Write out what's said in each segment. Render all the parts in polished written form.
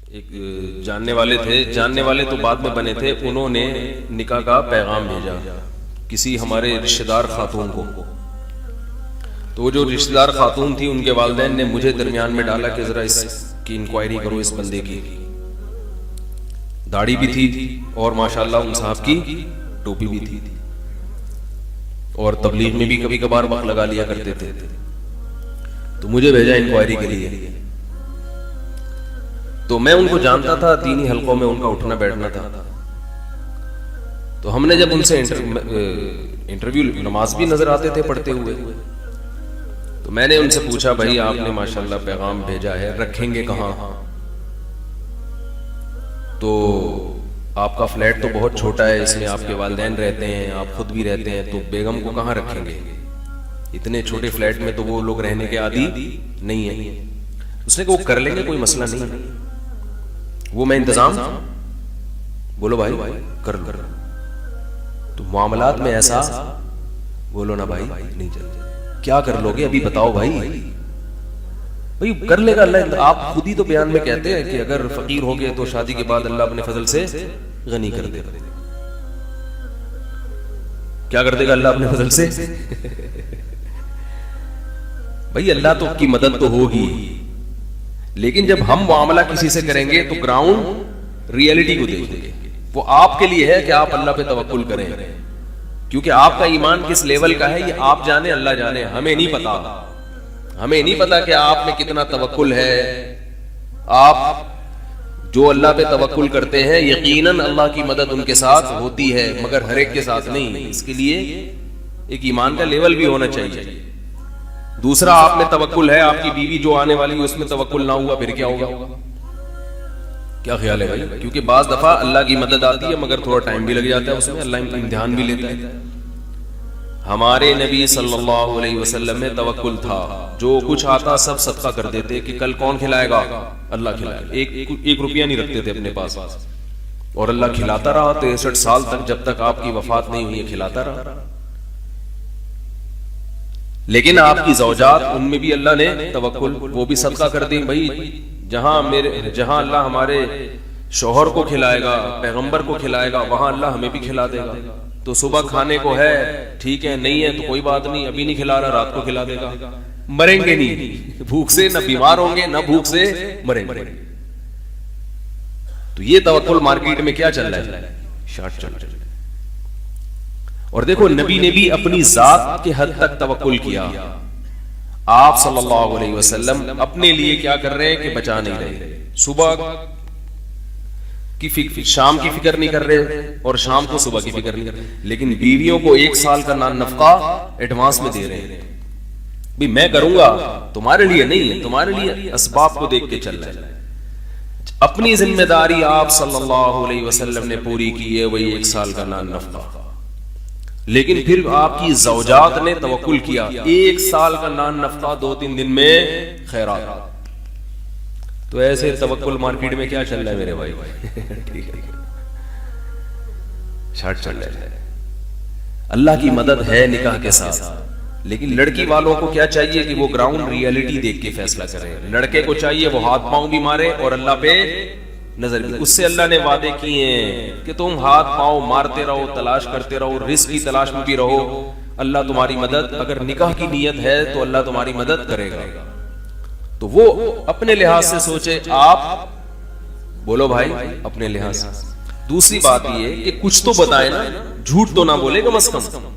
ایک جاننے والے تھے، جاننے والے تو بعد میں بنے تھے، انہوں نے نکاح کا پیغام بھیجا کسی ہمارے رشتہ دار خاتون کو. تو وہ جو رشتہ دار خاتون تھی ان کے والدین نے مجھے درمیان میں ڈالا کہ ذرا اس کی انکوائری کرو، اس بندے کی. داڑھی بھی تھی اور ماشاءاللہ ان صاحب کی ٹوپی بھی تھی، اور تبلیغ میں بھی کبھی کبھار وقت لگا لیا کرتے تھے. تو مجھے بھیجا انکوائری کے لیے. تو میں ان کو جانتا تھا، دینی حلقوں میں ان کا اٹھنا بیٹھنا تھا. تو ہم نے جب ان سے انٹرویو، نماز بھی نظر آتے تھے پڑھتے ہوئے، تو میں نے ان سے پوچھا بھائی آپ نے ماشاءاللہ پیغام بھیجا ہے، رکھیں گے کہاں؟ تو آپ کا فلیٹ تو بہت چھوٹا ہے، اس میں آپ کے والدین رہتے ہیں، آپ خود بھی رہتے ہیں، تو بیگم کو کہاں رکھیں گے؟ اتنے چھوٹے فلیٹ میں تو وہ لوگ رہنے کے عادی نہیں ہیں. اس نے کہا وہ کر لیں گے، کوئی مسئلہ نہیں، وہ میں انتظام. بولو بھائی کر لو. تو معاملات میں ایسا بولو نا بھائی نہیں چلتا. کیا کر لو گے ابھی بتاؤ بھائی کر لے گا اللہ. آپ خود ہی تو بیان میں کہتے ہیں کہ اگر فقیر ہو گئے تو شادی کے بعد اللہ اپنے فضل سے غنی کر دے گا. کیا کر دے گا اللہ اپنے فضل سے؟ بھائی اللہ تو کی مدد تو ہوگی، لیکن جب ہم معاملہ کسی سے کریں گے تو گراؤنڈ ریئلٹی کو دیکھیں گے. وہ آپ کے لیے ہے کہ آپ اللہ پہ توکل کریں، کیونکہ آپ کا ایمان کس لیول کا ہے یہ آپ جانے، اللہ جانے. ہمیں نہیں پتا، ہمیں نہیں پتا کہ آپ میں کتنا توکل ہے. آپ جو اللہ پہ توکل کرتے ہیں یقیناً اللہ کی مدد ان کے ساتھ ہوتی ہے، مگر ہر ایک کے ساتھ نہیں. اس کے لیے ایک ایمان کا لیول بھی ہونا چاہیے. دوسرا آپ میں توکل ہے، آپ کی بیوی جو آنے والی ہے اس میں توکل نہ ہوا پھر کیا ہوگا؟ کیا خیال ہے بھائی؟ کیونکہ بعض دفعہ اللہ کی مدد آتی ہے مگر تھوڑا ٹائم بھی لگ جاتا ہے، اس میں اللہ امتحان بھی لیتا ہے. ہمارے نبی صلی اللہ علیہ وسلم میں توکل تھا، جو کچھ آتا سب صدقہ کر دیتے کہ کل کون کھلائے گا؟ اللہ کھلائے گا. ایک روپیہ نہیں رکھتے تھے اپنے پاس، اور اللہ کھلاتا رہا 63 سال تک، جب تک آپ کی وفات نہیں ہوئی کھلاتا رہا. لیکن آپ کی زوجات ان میں بھی اللہ نے توکل، وہ بھی صدقہ کر دیں. بھائی جہاں اللہ ہمارے شوہر کو کھلائے گا، پیغمبر کو کھلائے گا، وہاں اللہ ہمیں بھی کھلا دے گا. تو صبح کھانے کو ہے ٹھیک ہے، نہیں ہے تو کوئی بات نہیں، ابھی نہیں کھلا رہا رات کو کھلا دے گا. مریں گے نہیں بھوک سے، نہ بیمار ہوں گے، نہ بھوک سے مریں گے. تو یہ توکل مارکیٹ میں کیا چل رہا ہے؟ شارٹ چل رہا ہے. اور دیکھو نبی نے بھی اپنی ذات کے حد تک توکل کیا. آپ صلی اللہ علیہ وسلم اپنے لیے کیا کر رہے ہیں کہ بچا نہیں رہے، صبح کی فکر، شام کی فکر نہیں کر رہے، اور شام کو صبح کی فکر نہیں کر رہے، لیکن بیویوں کو 1 سال کا نفقہ ایڈوانس میں دے رہے ہیں. بھی میں کروں گا، تمہارے لیے نہیں ہے، تمہارے لیے اسباب کو دیکھ کے چل رہا ہے. اپنی ذمہ داری آپ صلی اللہ علیہ وسلم نے پوری کی ہے، وہی 1 سال کا نفقہ. لیکن پھر آپ کی زوجات نے توکل کیا، 1 سال کا نفقہ 2-3 دن میں خیرات. تو ایسے توکل مارکیٹ میں کیا چل رہا ہے میرے بھائی؟ ٹھیک ہے، شارٹ چل رہا ہے. اللہ کی مدد ہے نکاح کے ساتھ، لیکن لڑکی والوں کو کیا چاہیے کہ وہ گراؤنڈ ریئلٹی دیکھ کے فیصلہ کریں. لڑکے کو چاہیے وہ ہاتھ پاؤں بھی مارے اور اللہ پہ نظر بھی. اس سے اللہ نے وعدے کیے ہیں کہ تم ہاتھ پاؤں مارتے رہو، تلاش کرتے رہو، رزق کی تلاش میں بھی رہو، اللہ تمہاری مدد، اگر نکاح کی نیت ہے تو اللہ تمہاری مدد کرے گا. تو وہ اپنے لحاظ سے سوچے. آپ بولو بھائی اپنے لحاظ سے. دوسری بات یہ کہ کچھ تو بتائے نا، جھوٹ تو نہ بولے کم از کم.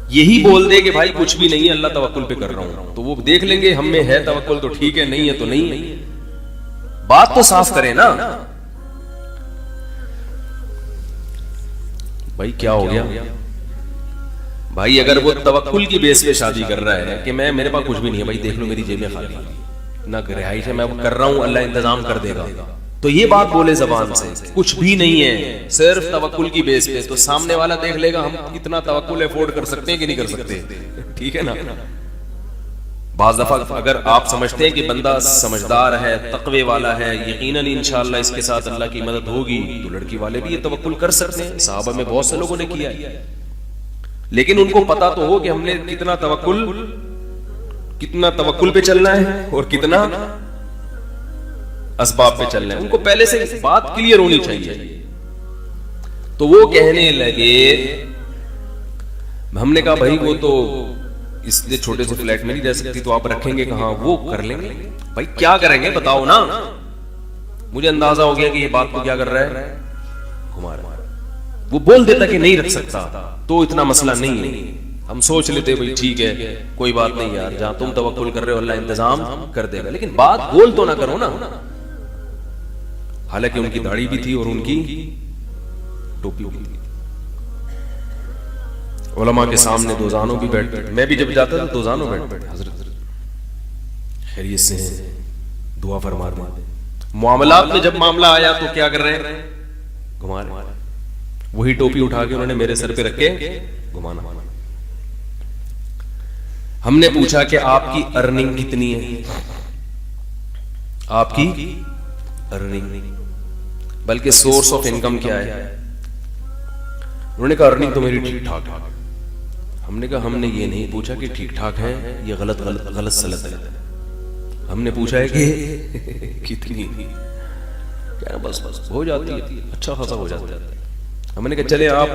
یہی بول دے کہ بھائی کچھ بھی نہیں ہے، اللہ توکل پہ کر رہا ہوں، تو وہ دیکھ لیں گے ہم میں ہے توکل تو ٹھیک ہے، نہیں ہے تو نہیں. بات تو صاف کریں نا. بھائی کیا ہو گیا بھائی؟ اگر وہ توکل کی بیس پہ شادی کر رہا ہے کہ میں میرے پاس کچھ بھی نہیں ہے، بھائی دیکھ لو میری جیبیں خالی، نہ رہائش ہے، میں کر رہا ہوں، اللہ انتظام کر دے گا، تو یہ بات بولے زبان سے کچھ بھی نہیں ہے، صرف توکل کی بیس پہ. تو سامنے والا دیکھ لے گا ہم کتنا توکل افورڈ کر سکتے ہیں کہ نہیں کر سکتے. ٹھیک ہے نا. بعض دفعہ اگر آپ سمجھتے ہیں کہ بندہ سمجھدار ہے، تقوی والا ہے، یقیناً انشاءاللہ اس کے ساتھ اللہ کی مدد ہوگی، تو لڑکی والے بھی یہ توکل کر سکتے ہیں. صحابہ میں بہت سے لوگوں نے کیا ہے، لیکن ان کو پتا تو ہو کہ ہم نے کتنا توکل پہ چلنا ہے اور کتنا اسباب پہ چل رہے ہیں، ان کو پہلے سے بات کلیئر ہونی چاہیے. تو وہ کہنے لگے، ہم نے کہا بھائی وہ تو اس لیے چھوٹے سے فلیٹ میں نہیں رہ سکتی، تو آپ رکھیں گے کہاں؟ وہ کر لیں گے. بھائی کیا کریں گے بتاؤ نا. مجھے اندازہ ہو گیا کہ یہ بات کو کیا کر رہا ہے، گھما رہا ہے. وہ بول دیتا کہ نہیں رکھ سکتا تو اتنا مسئلہ نہیں ہے، ہم سوچ لیتے بھائی ٹھیک ہے کوئی بات نہیں یار، جہاں تم توکل کر رہے ہو اللہ انتظام کر دے گا، لیکن بات بول تو نہ کرو نا. حالانکہ ان کی داڑھی بھی تھی اور ان کی ٹوپی بھی تھی. علماء کے سامنے دوزانوں بھی بیٹھتے، میں بھی جب جاتا تھا دوزانوں بیٹھتے، حضرت خیریت سے ہیں، دعا فرما دیں. معاملات میں جب معاملہ آیا تو کیا کر رہے ہیں، گھما رہے ہیں. وہی ٹوپی اٹھا کے انہوں نے میرے سر پہ رکھ کے گھمانا. ہم نے پوچھا کہ آپ کی ارننگ کتنی ہے، آپ کی ارننگ بلکہ سورس آف انکم کیا ہے. انہوں نے کہا ارننگ تو میری ٹھیک ٹھاک ہے. ہم نے کہا ہم نے یہ نہیں پوچھا کہ ٹھیک ٹھاک ہے یہ غلط سلط ہے، ہم نے پوچھا ہے کہ کتنی. کیا بس ہو جاتی ہے، اچھا خاصا ہو جاتا ہے. ہم نے کہا چلے آپ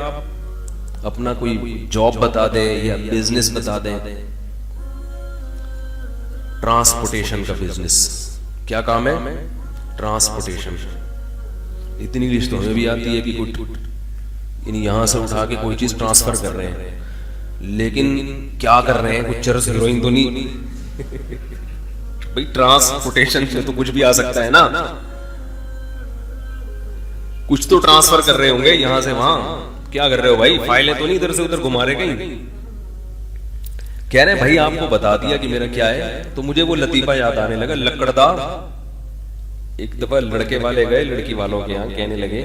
اپنا کوئی جاب بتا دیں یا بزنس بتا دیں. ٹرانسپورٹیشن کا بزنس. کیا کام ہے؟ ٹرانسپورٹیشن. اتنی انگلش تو ہمیں بھی آتی ہے کہ یعنی یہاں سے اٹھا کے کوئی چیز ٹرانسفر کر رہے ہیں، لیکن کیا کر رہے ہیں؟ کچھ چرس ہیروئن تو نہیں. بھائی ٹرانسپورٹیشن میں تو کچھ بھی آ سکتا ہے نا، کچھ تو ٹرانسفر کر رہے ہوں گے یہاں سے وہاں. کیا کر رہے ہو بھائی؟ فائلیں تو نہیں ادھر سے ادھر گھما رہے کہیں. کہہ رہے ہیں بھائی آپ کو بتا دیا کہ میرا کیا ہے. تو مجھے وہ لطیفہ یاد آنے لگا، لکڑدا. ایک دفعہ لڑکے والے گئے لڑکی والوں کے یہاں، کہنے لگے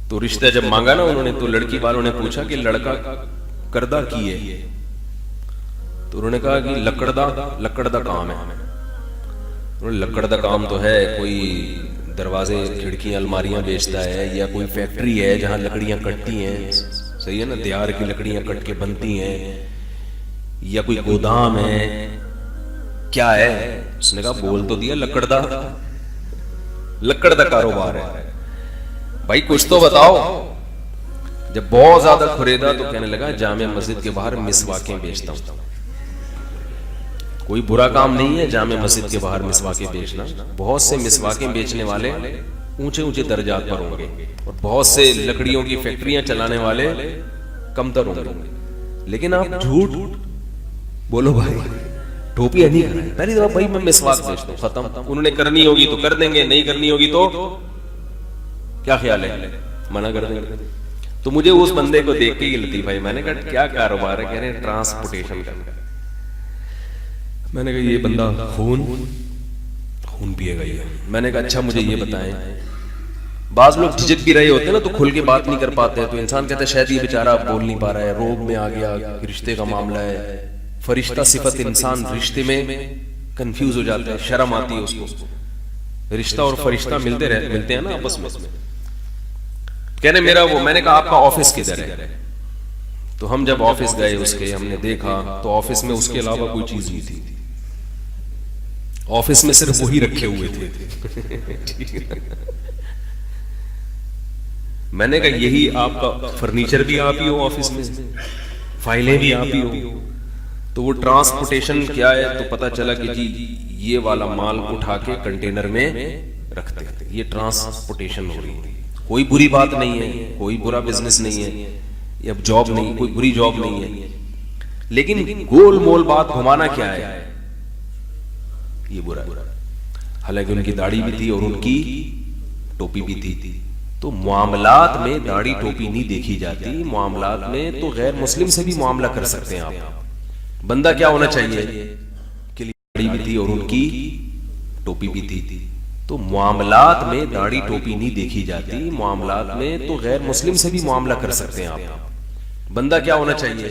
تو رشتہ جب مانگا نا انہوں نے تو لڑکی والوں نے پوچھا کہ لڑکا کردہ کی ہے، تو انہوں نے کہا کہ لکڑدا کام ہے. لکڑدا کام تو ہے، کوئی دروازے کھڑکیاں الماریاں بیچتا ہے، یا کوئی فیکٹری ہے جہاں لکڑیاں کٹتی ہیں، صحیح ہے نا، دیار کی لکڑیاں کٹ کے بنتی ہیں، یا کوئی گودام ہے. کیا ہے؟ اس نے کہا بول تو دیا لکڑدا کاروبار ہے. بھائی کچھ تو بتاؤ. جب بہت زیادہ کھریدا تو کہنے لگا جامع مسجد کے باہر مسواکیں بیچتا ہوں. کوئی برا کام نہیں ہے جامع مسجد کے باہر مسواکیں بیچنا. بہت سے مسواکیں بیچنے والے اونچے اونچے درجات پر ہوں گے، اور بہت سے لکڑیوں کی فیکٹریاں چلانے والے کم تر ہوں گے. لیکن آپ جھوٹ بولو بھائی، ٹوپی نہیں کریں. پہلی دفعہ بھائی میں مسواک بیچتا ہوں، ختم. انہوں نے کرنی ہوگی تو کر دیں گے، نہیں کرنی ہوگی تو کیا خیال ہے، منع کر دیں گے. تو مجھے اس بندے کو دیکھ کے یہ لطیفہ ہے. میں نے کہا کیا کاروبار ہے؟ کہہ رہے ہیں ٹرانسپورٹیشن کا. میں نے کہا یہ بندہ خون پیے گا یہ. میں نے کہا اچھا مجھے یہ بتائیں، بعض لوگ جھجک بھی رہے ہوتے ہیں نا تو کھل کے بات نہیں کر پاتے، تو انسان کہتا ہے شاید یہ بیچارہ بول نہیں پا رہا ہے، روب میں آ گیا، رشتے کا معاملہ ہے. فرشتہ صفت انسان رشتے میں کنفیوز ہو جاتا ہے، شرم آتی ہے اس کو. رشتہ اور فرشتہ ملتے ہیں نا آپس میں. کہنے میرا وہ، میں نے کہا آپ کا آفس کدھر ہے؟ تو ہم جب آفس گئے اس کے، ہم نے دیکھا تو آفس میں اس کے علاوہ کوئی چیز نہیں تھی. آفس میں صرف وہی رکھے ہوئے تھے. میں نے کہا یہی آپ کا فرنیچر بھی آپ ہی ہو آفس میں، فائلیں بھی آپ ہی ہو. تو وہ ٹرانسپورٹیشن کیا ہے؟ تو پتا چلا کہ جی یہ والا مال اٹھا کے کنٹینر میں رکھتے ہیں. یہ ٹرانسپورٹیشن ہو رہی ہے. کوئی بری بات نہیں ہے، کوئی برا بزنس نہیں ہے، یا جاب نہیں، کوئی بری جاب نہیں ہے. لیکن گول مول بات گھمانا کیا ہے؟ یہ برا. حالانکہ ان کی داڑھی بھی تھی اور ان کی ٹوپی بھی تھی. تو معاملات میں داڑھی ٹوپی نہیں دیکھی جاتی. معاملات میں تو غیر مسلم سے بھی معاملہ کر سکتے ہیں آپ. بندہ کیا ہونا چاہیے کہ داڑھی بھی تھی اور ان کی ٹوپی بھی تھی. تو معاملات میں داڑھی ٹوپی نہیں دیکھی جاتی. معاملات میں تو غیر مسلم سے بھی معاملہ کر سکتے ہیں آپ. بندہ کیا ہونا چاہیے